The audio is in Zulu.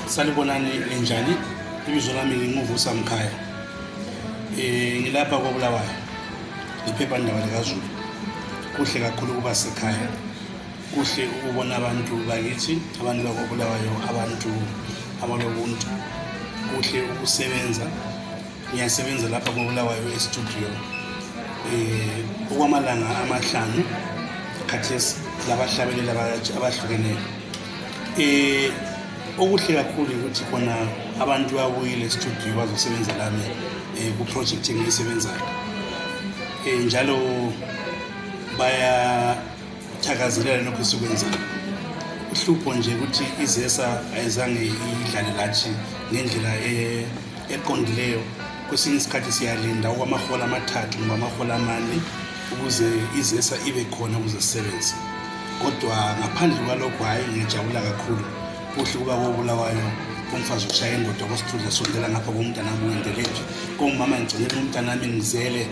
Salibonani linjani ibizo lami nginguvusa Mkhaya ngilapha koBulawayo iphephandaba likaZulu. Kuhle kakhulu kuba sekhaya, kuhle ukubona abantu bakithi, abantu bakoBulawayo, abantu abalobuntu. Kuhle ukusebenza, ngiyasebenza lapha koBulawayo e-studio okwamalanga amahlanu khathesi labahlabeleli abahlukeneyo. Okuhle kakhulu ukuthi khona abantu babuyile e-studio bazosebenza lami ku-project engiyisebenzayo. Njalo bayathakazelela lokho esikwenzayo. Uhlupho nje ukuthi iZESA ayizange idlale lathi ngendlela eqondileyo. Kwesinye isikhathi siyalinda okwamahora amathathu noma amahora amane ukuze iZESA ibe khona ukuze sisebenze. Kodwa ngaphandle kwalokho hayi ngiyajabula kakhulu. Kuhle kuba koBulawayo umfazi ushaya indoda kwasithudla sondela ngapha komntanami uNdeleji komama ngigcinele umntanami ngizele